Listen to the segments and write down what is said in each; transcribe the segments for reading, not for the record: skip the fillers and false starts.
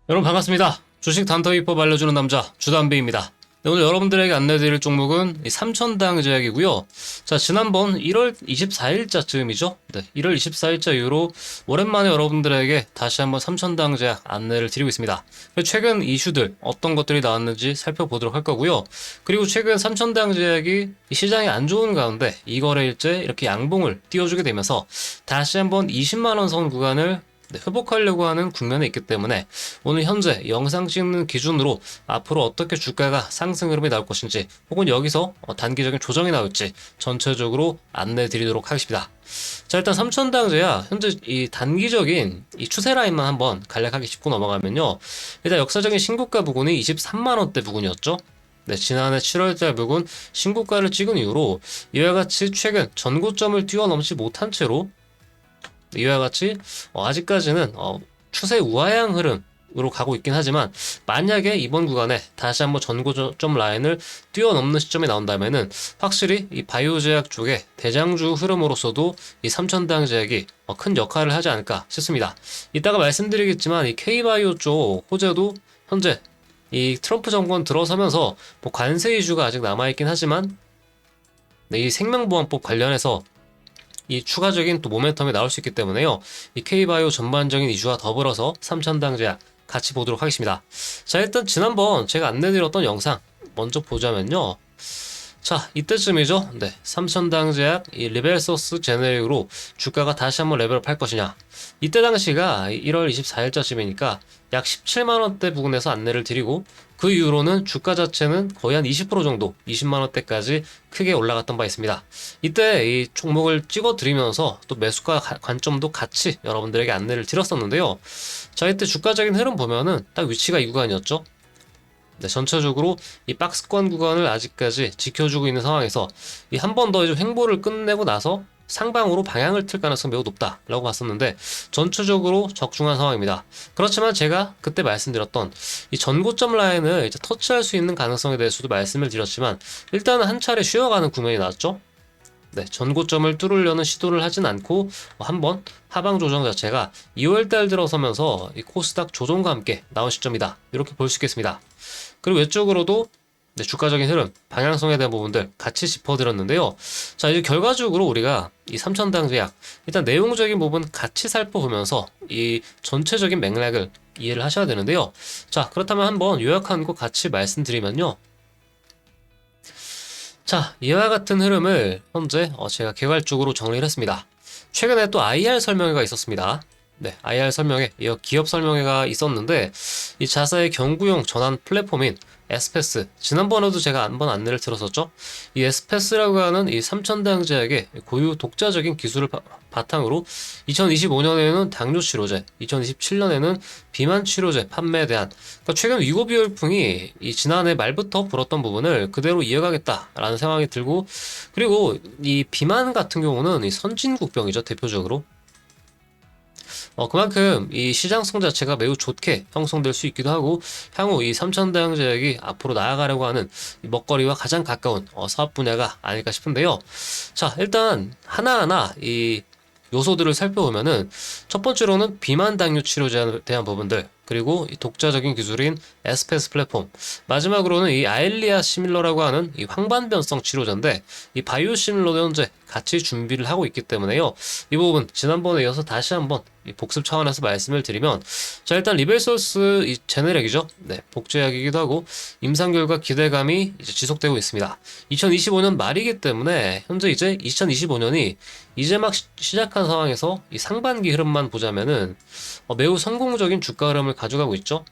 여러분 반갑습니다. 주식 단타기법 알려주는 남자 주담비입니다. 네, 오늘 여러분들에게 안내드릴 종목은 이 삼천당 제약이고요. 자, 지난번 1월 24일자쯤이죠. 네, 1월 24일자 이후로 오랜만에 여러분들에게 다시 한번 삼천당 제약 안내를 드리고 있습니다. 최근 이슈들 어떤 것들이 나왔는지 살펴보도록 할 거고요. 그리고 최근 삼천당 제약이 시장이 안 좋은 가운데 이 거래일째 이렇게 양봉을 띄워주게 되면서 다시 한번 20만 원 선 구간을 회복하려고 하는 국면에 있기 때문에 오늘 현재 영상 찍는 기준으로 앞으로 어떻게 주가가 상승 흐름이 나올 것인지 혹은 여기서 단기적인 조정이 나올지 전체적으로 안내 드리도록 하겠습니다. 자, 일단 삼천당제야 현재 이 단기적인 이 추세 라인만 한번 간략하게 짚고 넘어가면요, 일단 역사적인 신고가 부근이 23만원대 부근이었죠. 네, 지난해 7월달 부근 신고가를 찍은 이후로 이와 같이 최근 전고점을 뛰어넘지 못한 채로 이와 같이 아직까지는 추세 우하향 흐름으로 가고 있긴 하지만, 만약에 이번 구간에 다시 한번 전고점 라인을 뛰어넘는 시점이 나온다면은 확실히 이 바이오 제약 쪽의 대장주 흐름으로서도 이 삼천당 제약이 큰 역할을 하지 않을까 싶습니다. 이따가 말씀드리겠지만 이 K바이오 쪽 호재도 현재 이 트럼프 정권 들어서면서 뭐 관세 이슈가 아직 남아있긴 하지만, 네, 이 생명보험법 관련해서 이 추가적인 또 모멘텀이 나올 수 있기 때문에요. 이 K바이오 전반적인 이슈와 더불어서 삼천당 제약 같이 보도록 하겠습니다. 자, 일단 지난번 제가 안내드렸던 영상 먼저 보자면요. 자, 이때쯤이죠. 네, 삼천당 제약 이 리벨소스 제네릭으로 주가가 다시 한번 레벨업 할 것이냐. 이때 당시가 1월 24일자쯤이니까 약 17만원대 부근에서 안내를 드리고, 그 이후로는 주가 자체는 거의 한 20% 정도 20만원대까지 크게 올라갔던 바 있습니다. 이때 이 종목을 찍어 드리면서 또 매수가 관점도 같이 여러분들에게 안내를 드렸었는데요. 자, 이때 주가적인 흐름 보면은 딱 위치가 이 구간이었죠. 네, 전체적으로 이 박스권 구간을 아직까지 지켜주고 있는 상황에서 이 한 번 더 이제 횡보를 끝내고 나서 상방으로 방향을 틀 가능성이 매우 높다라고 봤었는데, 전체적으로 적중한 상황입니다. 그렇지만 제가 그때 말씀드렸던 이 전고점 라인을 이제 터치할 수 있는 가능성에 대해서도 말씀을 드렸지만, 일단은 한 차례 쉬어가는 국면이 나왔죠. 네, 전고점을 뚫으려는 시도를 하진 않고 한번 하방 조정 자체가 2월달 들어서면서 이 코스닥 조정과 함께 나온 시점이다, 이렇게 볼 수 있겠습니다. 그리고 외적으로도 네, 주가적인 흐름, 방향성에 대한 부분들 같이 짚어드렸는데요. 자, 이제 결과적으로 우리가 이 삼천당 제약 일단 내용적인 부분 같이 살펴보면서 이 전체적인 맥락을 이해를 하셔야 되는데요. 자, 그렇다면 한번 요약한 거 같이 말씀드리면요. 자, 이와 같은 흐름을 현재 제가 개괄적으로 정리를 했습니다. 최근에 또 IR 설명회가 있었습니다. 네, IR 설명회, 이어 기업 설명회가 있었는데, 이 자사의 경구용 전환 플랫폼인 에스페스, 지난번에도 제가 한번 안내를 들었었죠. 이 에스페스라고 하는 이 삼천당 제약의 고유 독자적인 기술을 바탕으로 2025년에는 당뇨 치료제, 2027년에는 비만 치료제 판매에 대한, 그러니까 최근 위고비 열풍이 이 지난해 말부터 불었던 부분을 그대로 이어가겠다라는 생각이 들고, 그리고 이 비만 같은 경우는 이 선진국병이죠, 대표적으로. 그만큼 이 시장성 자체가 매우 좋게 형성될 수 있기도 하고, 향후 이 삼천당 제약이 앞으로 나아가려고 하는 이 먹거리와 가장 가까운 사업 분야가 아닐까 싶은데요. 자, 일단 하나하나 이 요소들을 살펴보면은, 첫 번째로는 비만 당뇨 치료제에 대한 부분들, 그리고 이 독자적인 기술인 에스페스 플랫폼, 마지막으로는 이 아일리아 시밀러라고 하는 이 황반변성 치료제인데, 이 바이오 시밀러도 현재 같이 준비를 하고 있기 때문에요. 이 부분 지난번에 이어서 다시 한번 이 복습 차원에서 말씀을 드리면, 자, 일단 리벨소스 이 제네렉이죠. 네, 복제약이기도 하고 임상 결과 기대감이 이제 지속되고 있습니다. 2025년 말이기 때문에 현재 이제 2025년이 이제 막 시작한 상황에서 이 상반기 흐름만 보자면은 매우 성공적인 주가 흐름을 가져가고 있죠.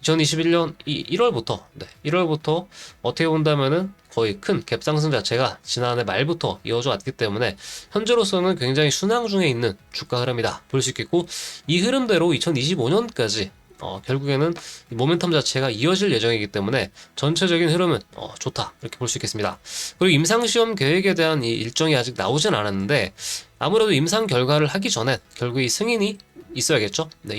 2021년 1월부터, 네, 1월부터 어떻게 본다면은 거의 큰 갭상승 자체가 지난해 말부터 이어져 왔기 때문에 현재로서는 굉장히 순항 중에 있는 주가 흐름이다 볼 수 있겠고, 이 흐름대로 2025년까지 결국에는 이 모멘텀 자체가 이어질 예정이기 때문에 전체적인 흐름은 좋다, 이렇게 볼 수 있겠습니다. 그리고 임상시험 계획에 대한 이 일정이 아직 나오진 않았는데, 아무래도 임상 결과를 하기 전에 결국 이 승인이 있어야겠죠. 네,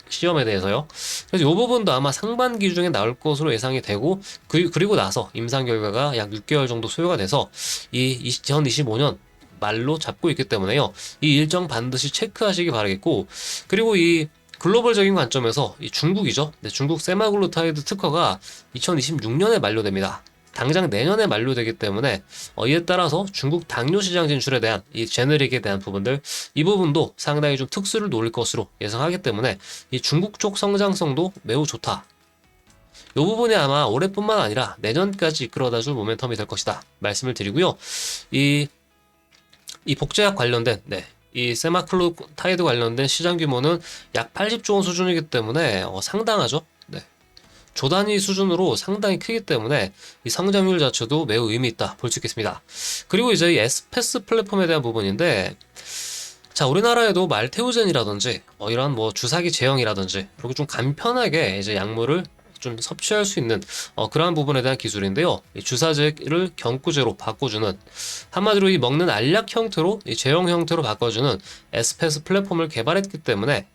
시험에 대해서요. 그래서 이 부분도 아마 상반기 중에 나올 것으로 예상이 되고, 그리고 나서 임상 결과가 약 6개월 정도 소요가 돼서 이 2025년 말로 잡고 있기 때문에요. 이 일정 반드시 체크하시기 바라겠고, 그리고 이 글로벌적인 관점에서 이 중국이죠. 네, 중국 세마글루타이드 특허가 2026년에 만료됩니다. 당장 내년에 만료되기 때문에 이에 따라서 중국 당뇨 시장 진출에 대한 이 제네릭에 대한 부분들, 이 부분도 상당히 좀 특수를 놓을 것으로 예상하기 때문에 이 중국 쪽 성장성도 매우 좋다. 이 부분이 아마 올해뿐만 아니라 내년까지 이끌어다줄 모멘텀이 될 것이다 말씀을 드리고요. 이 복제약 관련된 이 세마클루타이드 관련된 시장 규모는 약 80조 원 수준이기 때문에 상당하죠. 조 단위 수준으로 상당히 크기 때문에 이 성장률 자체도 매우 의미 있다 볼 수 있겠습니다. 그리고 이제 이 에스페스 플랫폼에 대한 부분인데, 자, 우리나라에도 말테오젠이라든지 이런 뭐 주사기 제형이라든지 이렇게 좀 간편하게 이제 약물을 좀 섭취할 수 있는 그러한 부분에 대한 기술인데요. 이 주사제를 경구제로 바꿔주는, 한마디로 이 먹는 알약 형태로 이 제형 형태로 바꿔주는 에스페스 플랫폼을 개발했기 때문에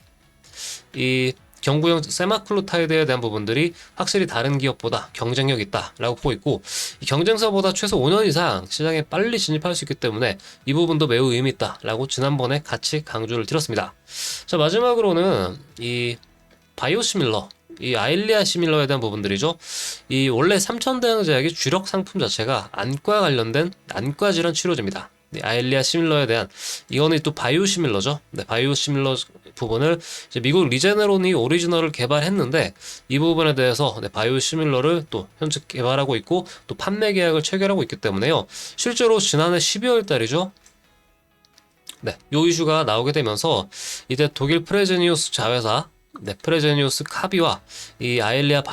이 경구형 세마클루타이드에 대한 부분들이 확실히 다른 기업보다 경쟁력 있다라고 보고 있고, 이 경쟁사보다 최소 5년 이상 시장에 빨리 진입할 수 있기 때문에 이 부분도 매우 의미 있다라고 지난번에 같이 강조를 드렸습니다. 자, 마지막으로는 이 바이오시밀러, 이 아일리아 시밀러에 대한 부분들이죠. 이 원래 삼천대항제약의 주력 상품 자체가 안과 관련된 안과 질환 치료제입니다. 아일리아 시밀러에 대한, 이거는 또 바이오시밀러죠. 바이오시밀러 부분을 이제 미국 리제네론이 오리지널을 개발했는데, 이 부분에 대해서 바이오시밀러를 또 현재 개발하고 있고 또 판매 계약을 체결하고 있기 때문에요. 실제로 지난해 12월 달이죠. 요 이슈가 나오게 되면서 이때 독일 프레제니우스 자회사 프레제니우스 카비와 이 아일리아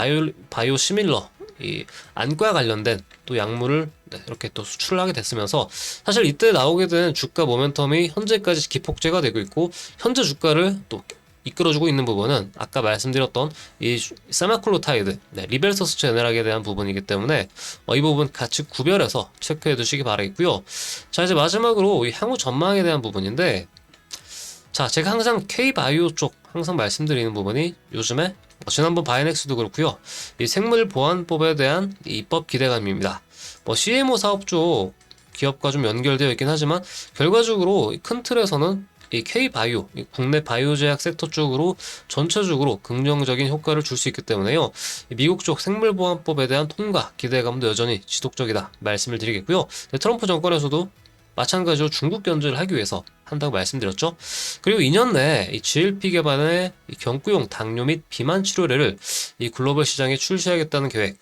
바이오시밀러, 이 안과 관련된 또 약물을 이렇게 또 수출을 하게 됐으면서, 사실 이때 나오게 된 주가 모멘텀이 현재까지 기폭제가 되고 있고, 현재 주가를 또 이끌어주고 있는 부분은 아까 말씀드렸던 이 세마클루타이드, 리벨서스 제네락에 대한 부분이기 때문에 이 부분 같이 구별해서 체크해 두시기 바라겠고요. 자, 이제 마지막으로 이 향후 전망에 대한 부분인데, 자, 제가 항상 K바이오 쪽 항상 말씀드리는 부분이 요즘에 지난번 바이넥스도 그렇고요. 이 생물 보안법에 대한 이 입법 기대감입니다. CMO 사업 쪽 기업과 좀 연결되어 있긴 하지만 결과적으로 큰 틀에서는 이 K바이오, 이 국내 바이오제약 섹터 쪽으로 전체적으로 긍정적인 효과를 줄 수 있기 때문에요. 미국 쪽 생물보안법에 대한 통과 기대감도 여전히 지속적이다 말씀을 드리겠고요. 트럼프 정권에서도 마찬가지로 중국 견제를 하기 위해서 한다고 말씀드렸죠. 그리고 2년 내에 이 GLP 개발의 경구용 당뇨 및 비만 치료제를 이 글로벌 시장에 출시하겠다는 계획,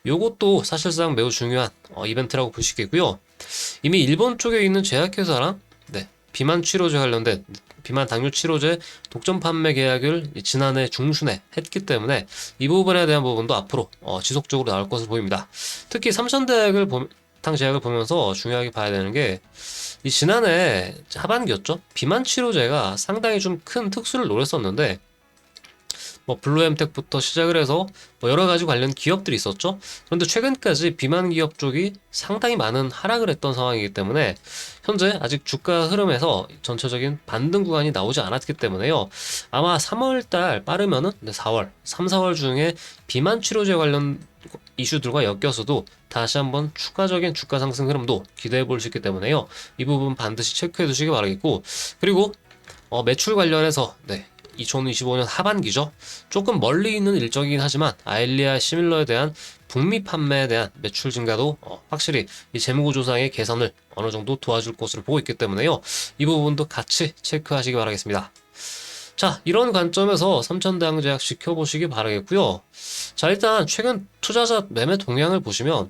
요것도 사실상 매우 중요한 이벤트라고 볼 수 있겠고요. 이미 일본 쪽에 있는 제약회사랑 비만 치료제 관련된 비만 당뇨 치료제 독점 판매 계약을 지난해 중순에 했기 때문에 이 부분에 대한 부분도 앞으로 지속적으로 나올 것으로 보입니다. 특히 삼천대학을 제약을 보면서 중요하게 봐야 되는 게, 이 지난해 하반기였죠. 비만 치료제가 상당히 좀 큰 특수를 노렸었는데, 블루엠텍부터 시작을 해서 여러 가지 관련 기업들이 있었죠. 그런데 최근까지 비만 기업 쪽이 상당히 많은 하락을 했던 상황이기 때문에 현재 아직 주가 흐름에서 전체적인 반등 구간이 나오지 않았기 때문에요. 아마 3월달 빠르면은 4월, 3, 4월 중에 비만 치료제 관련 이슈들과 엮여서도 다시 한번 추가적인 주가 상승 흐름도 기대해 볼 수 있기 때문에요. 이 부분 반드시 체크해 두시기 바라겠고, 그리고 매출 관련해서 2025년 하반기죠. 조금 멀리 있는 일정이긴 하지만 아일리아 시밀러에 대한 북미 판매에 대한 매출 증가도 확실히 이 재무구조상의 개선을 어느 정도 도와줄 것으로 보고 있기 때문에요. 이 부분도 같이 체크하시기 바라겠습니다. 자, 이런 관점에서 삼천대항제약 지켜보시기 바라겠고요. 자, 일단 최근 투자자 매매 동향을 보시면,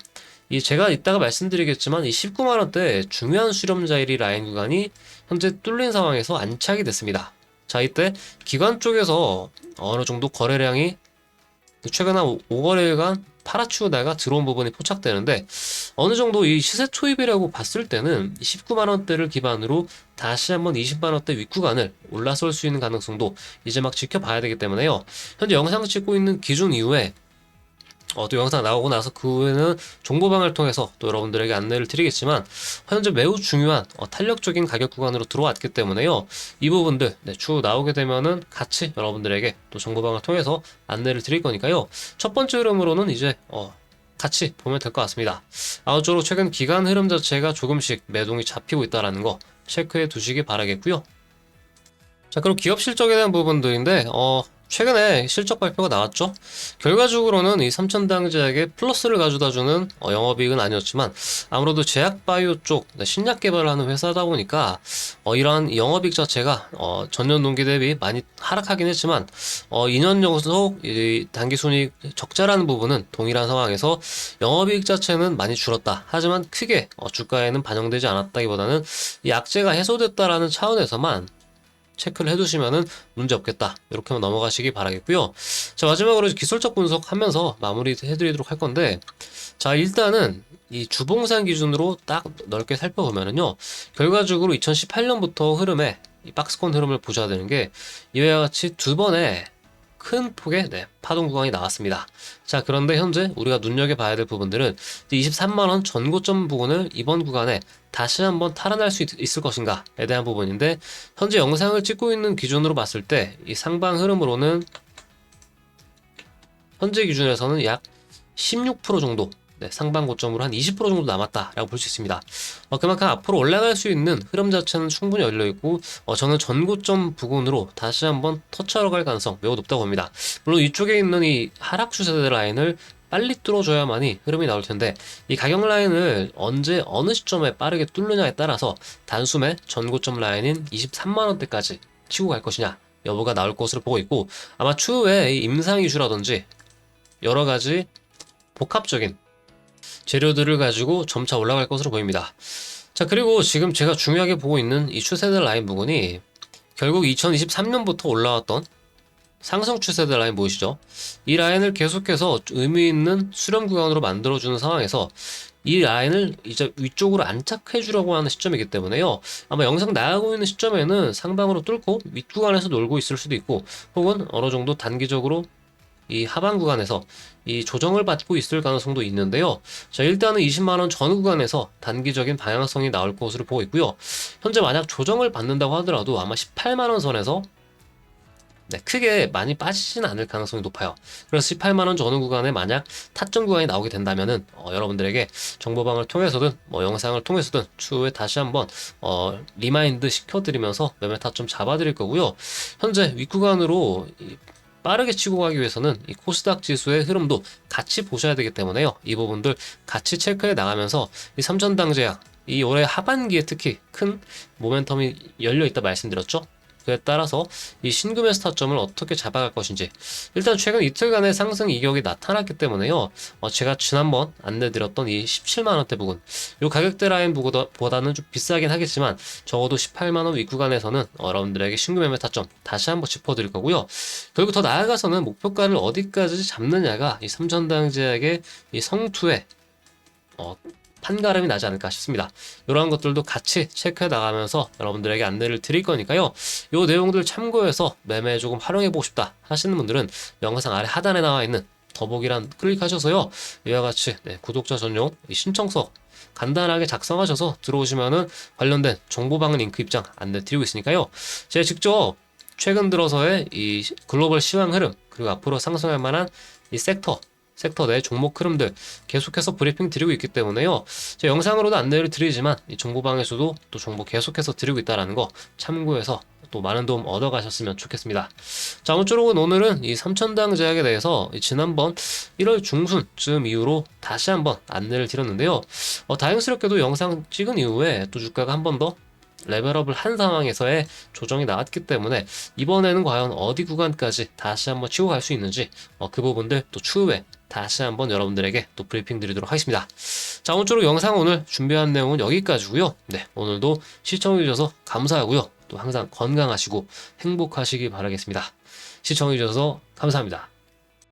이 제가 이따가 말씀드리겠지만 이 19만원대 중요한 수렴자일이 라인 구간이 현재 뚫린 상황에서 안착이 됐습니다. 자, 이때 기관 쪽에서 어느 정도 거래량이 최근 한 5거래일간 팔아치우다가 들어온 부분이 포착되는데, 어느 정도 이 시세 초입이라고 봤을 때는 19만원대를 기반으로 다시 한번 20만원대 윗구간을 올라설 수 있는 가능성도 이제 막 지켜봐야 되기 때문에요. 현재 영상 찍고 있는 기준 이후에 또 영상 나오고 나서 그 후에는 정보방을 통해서 또 여러분들에게 안내를 드리겠지만, 현재 매우 중요한 탄력적인 가격 구간으로 들어왔기 때문에요. 이 부분들 추후 나오게 되면은 같이 여러분들에게 또 정보방을 통해서 안내를 드릴 거니까요. 첫 번째 흐름으로는 이제 같이 보면 될 것 같습니다. 아웃적으로 최근 기간 흐름 자체가 조금씩 매동이 잡히고 있다는 거 체크해 두시기 바라겠고요. 자, 그럼 기업 실적에 대한 부분들인데 최근에 실적 발표가 나왔죠. 결과적으로는 이 삼천당제약에 플러스를 가져다주는 영업이익은 아니었지만 아무래도 제약바이오 쪽 신약 개발을 하는 회사다 보니까 이러한 영업이익 자체가 전년 동기 대비 많이 하락하긴 했지만 2년 연속 이 당기순이익 적자라는 부분은 동일한 상황에서 영업이익 자체는 많이 줄었다. 하지만 크게 주가에는 반영되지 않았다기보다는 이 악재가 해소됐다라는 차원에서만 체크를 해두시면은 문제 없겠다. 이렇게만 넘어가시기 바라겠고요. 자, 마지막으로 기술적 분석하면서 마무리 해드리도록 할 건데, 자, 일단은 이 주봉상 기준으로 딱 넓게 살펴보면은요, 결과적으로 2018년부터 흐름에 이 박스권 흐름을 보셔야 되는 게 이와 같이 두 번의 큰 폭의 파동 구간이 나왔습니다. 자, 그런데 현재 우리가 눈여겨봐야 될 부분들은 23만원 전고점 부분을 이번 구간에 다시 한번 탈환할 수 있을 것인가에 대한 부분인데, 현재 영상을 찍고 있는 기준으로 봤을 때 이 상방 흐름으로는 현재 기준에서는 약 16% 정도 상방 고점으로 한 20% 정도 남았다라고 볼 수 있습니다. 그만큼 앞으로 올라갈 수 있는 흐름 자체는 충분히 열려있고 저는 전고점 부근으로 다시 한번 터치하러 갈 가능성 매우 높다고 봅니다. 물론 이쪽에 있는 이 하락 추세 라인을 빨리 뚫어줘야만이 흐름이 나올 텐데, 이 가격 라인을 언제 어느 시점에 빠르게 뚫느냐에 따라서 단숨에 전고점 라인인 23만원대까지 치고 갈 것이냐 여부가 나올 것으로 보고 있고, 아마 추후에 이 임상 이슈라든지 여러가지 복합적인 재료들을 가지고 점차 올라갈 것으로 보입니다. 자, 그리고 지금 제가 중요하게 보고 있는 이 추세대 라인 부분이 결국 2023년부터 올라왔던 상승 추세대 라인 보이시죠? 이 라인을 계속해서 의미 있는 수렴 구간으로 만들어주는 상황에서 이 라인을 이제 위쪽으로 안착해 주려고 하는 시점이기 때문에요. 아마 영상 나가고 있는 시점에는 상방으로 뚫고 윗구간에서 놀고 있을 수도 있고, 혹은 어느 정도 단기적으로 이 하방 구간에서 이 조정을 받고 있을 가능성도 있는데요. 자, 일단은 20만원 전 구간에서 단기적인 방향성이 나올 것으로 보고 있고요. 현재 만약 조정을 받는다고 하더라도 아마 18만원 선에서 크게 많이 빠지진 않을 가능성이 높아요. 그래서 18만원 전후 구간에 만약 타점 구간이 나오게 된다면은 여러분들에게 정보방을 통해서든 영상을 통해서든 추후에 다시 한번 리마인드 시켜드리면서 매매 타점 잡아드릴 거고요. 현재 윗구간으로 빠르게 치고 가기 위해서는 이 코스닥 지수의 흐름도 같이 보셔야 되기 때문에요. 이 부분들 같이 체크해 나가면서 이 삼천당제약 이 올해 하반기에 특히 큰 모멘텀이 열려 있다 말씀드렸죠. 그에 따라서 이 신규 매수 타점을 어떻게 잡아갈 것인지, 일단 최근 이틀간의 상승 이격이 나타났기 때문에요. 제가 지난번 안내드렸던 이 17만원대 부근, 이 가격대 라인 보다는 좀 비싸긴 하겠지만 적어도 18만원 윗구간에서는 여러분들에게 신규 매매 타점 다시 한번 짚어드릴 거고요. 그리고 더 나아가서는 목표가를 어디까지 잡느냐가 이 삼천당제약의 이 성투에 판가름이 나지 않을까 싶습니다. 이러한 것들도 같이 체크해 나가면서 여러분들에게 안내를 드릴 거니까요. 이 내용들 참고해서 매매에 조금 활용해보고 싶다 하시는 분들은 영상 아래 하단에 나와 있는 더보기란 클릭하셔서요. 이와 같이 구독자 전용 신청서 간단하게 작성하셔서 들어오시면은 관련된 정보방 링크 입장 안내 드리고 있으니까요. 제가 직접 최근 들어서의 이 글로벌 시황 흐름, 그리고 앞으로 상승할 만한 이 섹터 내 종목 흐름들 계속해서 브리핑 드리고 있기 때문에요. 제가 영상으로도 안내를 드리지만 이 정보방에서도 또 정보 계속해서 드리고 있다는 거 참고해서 또 많은 도움 얻어가셨으면 좋겠습니다. 자, 아무쪼록 오늘은 이 삼천당제약에 대해서 지난번 1월 중순쯤 이후로 다시 한번 안내를 드렸는데요. 다행스럽게도 영상 찍은 이후에 또 주가가 한 번 더 레벨업을 한 상황에서의 조정이 나왔기 때문에 이번에는 과연 어디 구간까지 다시 한번 치고 갈 수 있는지 그 부분들 또 추후에 다시 한번 여러분들에게 또 브리핑 드리도록 하겠습니다. 자, 아무쪼록 영상 오늘 준비한 내용은 여기까지고요. 오늘도 시청해주셔서 감사하고요. 또 항상 건강하시고 행복하시기 바라겠습니다. 시청해주셔서 감사합니다.